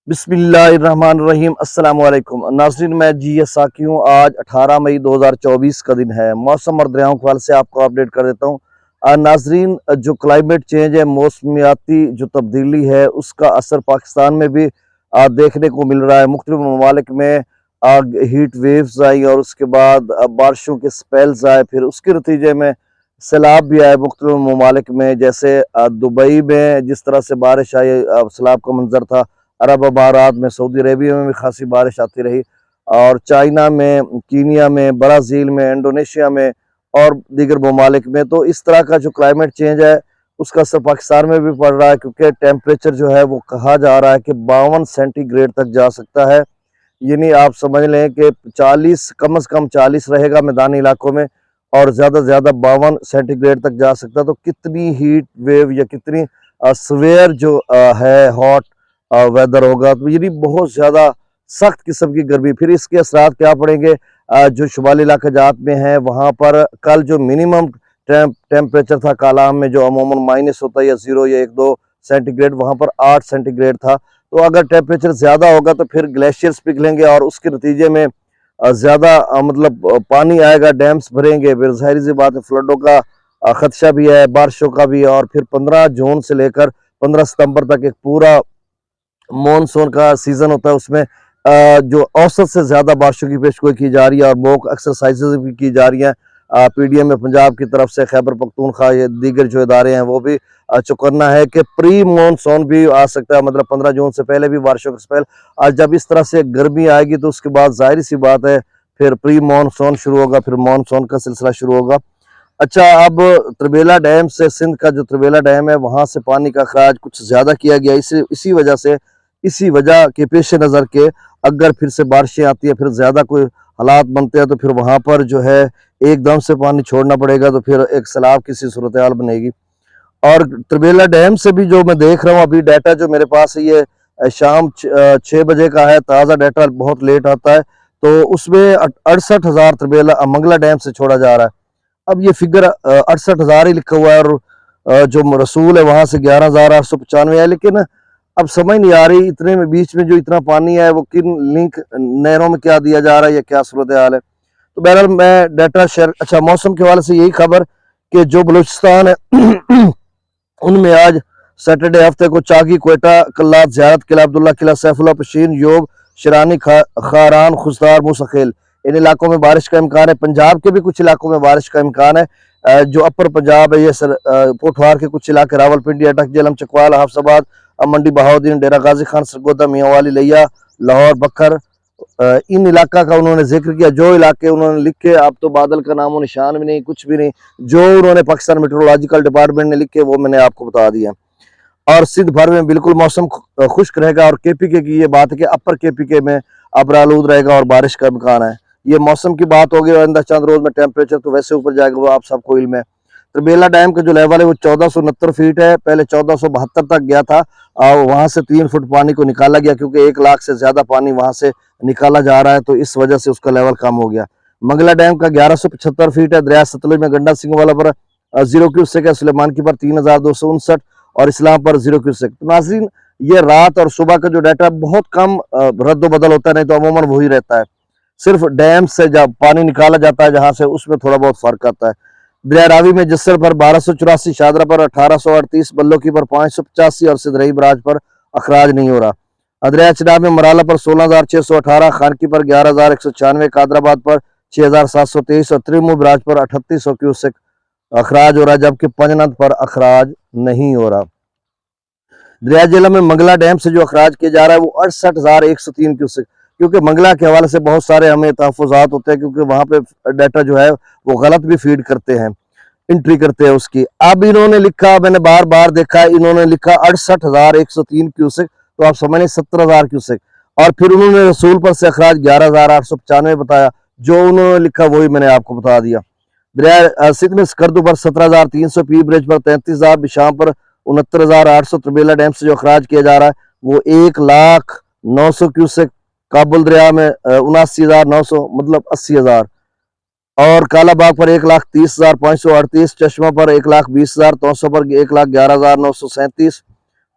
बिस्मिल्लाहिर्रहमानिर्रहीम। अस्सलाम वालेकुम नाज़रीन, मैं जी साकी हूँ। आज 18 मई 2024 का दिन है। मौसम और दरियाओं के हवाले से आपको अपडेट कर देता हूँ। नाज़रीन, जो क्लाइमेट चेंज है, मौसमियाती जो तब्दीली है, उसका असर पाकिस्तान में भी देखने को मिल रहा है। मुख्तलिफ ममालिक में हीट वेव्स आई और उसके बाद बारिशों के स्पेल्स आए, फिर उसके नतीजे में सैलाब भी आए मुख्तलिफ ममालिक में। जैसे दुबई में जिस तरह से बारिश आई, सैलाब का मंजर था। अरब अमारात में, सऊदी अरेबिया में भी खासी बारिश आती रही, और चाइना में, कीनिया में, ब्राज़ील में, इंडोनेशिया में और दीगर ममालिक में। तो इस तरह का जो क्लाइमेट चेंज है, उसका असर पाकिस्तान में भी पड़ रहा है, क्योंकि टेम्परेचर जो है वो कहा जा रहा है कि 52 सेंटीग्रेड तक जा सकता है। यानी आप समझ लें कि 40, कम से कम 40 रहेगा मैदानी इलाकों में, और ज़्यादा से ज़्यादा 52 सेंटीग्रेड तक जा सकता है। तो कितनी हीट वेव या कितनी सवेयर जो है हॉट वेदर होगा, तो यानी बहुत ज़्यादा सख्त किस्म की गर्मी। फिर इसके असरात क्या पड़ेंगे जो शुमाली इलाके जात में हैं, वहाँ पर कल जो मिनिमम टेम्परेचर था कालाम में, जो अमूमन माइनस होता है या 0 या 1-2 सेंटीग्रेड, वहाँ पर 8 सेंटीग्रेड था। तो अगर टेम्परेचर ज़्यादा होगा तो फिर ग्लेशियर्स पिघलेंगे और उसके नतीजे में ज़्यादा मतलब पानी आएगा, डैम्स भरेंगे, फिर ज़ाहिर सी बात है फ्लडों का खदशा भी है, बारिशों का भी। और फिर 15 जून से लेकर 15 सितंबर तक एक पूरा मॉनसून का सीजन होता है। उसमें जो औसत से ज्यादा बारिशों की पेशगोई की जा रही है और मॉक एक्सरसाइजेज भी की जा रही हैं। पीडीएम में पंजाब की तरफ से, खैबर पख्तूनख्वा, ये दीगर जो इदारे हैं वो भी चौकन्ना है कि प्री मॉनसून भी आ सकता है, मतलब 15 जून से पहले भी बारिशों का स्पेल। आज जब इस तरह से गर्मी आएगी तो उसके बाद जाहिर सी बात है फिर प्री मॉनसून शुरू होगा, फिर मॉनसून का सिलसिला शुरू होगा। अच्छा, अब त्रिबेला डैम से, सिंध का जो त्रिबेला डैम है, वहां से पानी का अखराज कुछ ज्यादा किया गया। इसी वजह के पेश नज़र के अगर फिर से बारिशें आती है, फिर ज़्यादा कोई हालात बनते हैं, तो फिर वहाँ पर जो है एकदम से पानी छोड़ना पड़ेगा, तो फिर एक सैलाब की सी सूरत हाल बनेगी। और त्रिबेला डैम से भी जो मैं देख रहा हूँ, अभी डाटा जो मेरे पास है, ये शाम 6 बजे का है, ताज़ा डाटा, बहुत लेट आता है। तो उसमें 68,000 त्रिबेला मंगला डैम से छोड़ा जा रहा है। अब ये फिगर 68,000 ही लिखा हुआ है, और जो रसूल है वहाँ से 11,895 है। लेकिन अब समझ नहीं आ रही इतने में, बीच में जो इतना पानी है वो किन लिंक नहरों में क्या दिया जा रहा है या क्या सूरत हाल है। तो बहरहाल मैं डाटा शेयर। अच्छा, मौसम के हवाले से यही खबर कि जो बलूचिस्तान है उनमें आज सैटरडे हफ्ते को चाकी, कोयटा, कल्लात, ज़ियारत, किला अब्दुल्ला, किला सैफुल्ला, पशीन, योग, शिरानी, खारान, खुशदार, मुसखिल, इन इलाकों में बारिश का इम्कान है। पंजाब के भी कुछ इलाकों में बारिश का इम्कान है। जो अपर पंजाब है, ये पोठवार के कुछ इलाके, रावलपिंडी, अटक, जेलम, चकवाल, हाफसाबाद, मंडी बहाउद्दीन, डेरा गाजी खान, सरगोदा, मियांवाली, लिया, लाहौर, बखर, इन इलाका का उन्होंने जिक्र किया। जो इलाके उन्होंने लिखे, अब तो बादल का नामो निशान भी नहीं, कुछ भी नहीं। जो उन्होंने पाकिस्तान मेट्रोलॉजिकल डिपार्टमेंट ने लिखे वो मैंने आपको बता दिया। और सिंध भर में बिल्कुल मौसम खुश्क रहेगा। और केपीके की ये बात है कि अपर केपीके में अबरालूद रहेगा और बारिश का इम्कान है। ये मौसम की बात होगी, और आइंदा चंद रोज में टेम्परेचर तो वैसे ऊपर जाएगा, वो आप सबको इल्म है। त्रिबेला डैम का जो लेवल है वो 1469 फीट है, पहले 1472 तक गया था, और वहां से 3 फुट पानी को निकाला गया, क्योंकि 1 लाख से ज्यादा पानी वहां से निकाला जा रहा है, तो इस वजह से उसका लेवल कम हो गया। मंगला डैम का 1175 फीट है। दरिया सतलुज में गंडा सिंह वाला पर 0 क्यूसेक है, सुलेमान की पर 3259 और इस्लाम पर 0 क्यूसेक। तो नाज़रीन, ये रात और सुबह का जो डाटा बहुत कम रद्द बदल होता है, नहीं तो अमूमन वही रहता है। सिर्फ डैम से जब पानी निकाला जाता है जहां से, उसमें थोड़ा बहुत फर्क आता है। दरिया रावी में जस्सर पर 1284, शादरा पर 1838, बल्लो की पर 585 और सिदरई बराज पर अखराज नहीं हो रहा। दरिया चिनाब में मराला पर 16,618, खानकी पर 11,196, कादराबाद पर 6,723 और त्रिमू बराज पर 3800 क्यूसेक अखराज हो रहा है, जबकि पंजनद पर अखराज नहीं हो रहा। दरिया जेलम में मंगला डैम से जो अखराज किया जा रहा है वो 68,103 क्यूसेक, क्योंकि मंगला के हवाले से बहुत सारे हमें तहफ़्फ़ुज़ात होते हैं, क्योंकि वहां पे डाटा जो है वो गलत भी फीड करते हैं, एंट्री करते हैं उसकी। अब इन्होंने लिखा, मैंने बार बार देखा, इन्होंने लिखा 68,103 क्यूसेक, तो आप समझ 70,000 क्यूसेक। और फिर उन्होंने रसूल पर से अखराज 11,895 बताया। जो उन्होंने लिखा वही मैंने आपको बता दिया। दरिया सिंध में स्कर्दू पर 17,300, पी ब्रिज पर 33,000, बिशाम पर 69,800, त्रिबेला डैम से जो अखराज किया जा रहा है वो 1,09,000 क्यूसेक। काबुल दरिया में 79,900, मतलब 80,000। और कालाबाग पर 1,30,538, चश्मा पर 1,20,000, तौसा पर 1,11,937,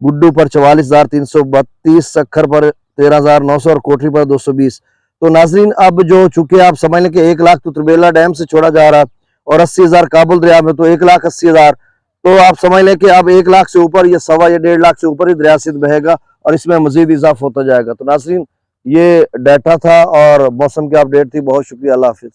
गुड्डू पर 44,332, सक्खर पर 13,900 और कोठरी पर 220। तो नाजरीन अब जो चूंकि आप समझ लें कि 1 लाख तो त्रिबेला डैम से छोड़ा जा रहा है और 80,000 काबुल दरिया में, तो 1,80,000, तो आप समझ लें कि अब 1 लाख से ऊपर या 1.25 या 1.5 लाख से ऊपर ही दरिया सिंध बहेगा और इसमें मजीद इजाफा होता जाएगा। तो नाजरीन ये डाटा था और मौसम की अपडेट थी। बहुत शुक्रिया, अल्लाह हाफिज।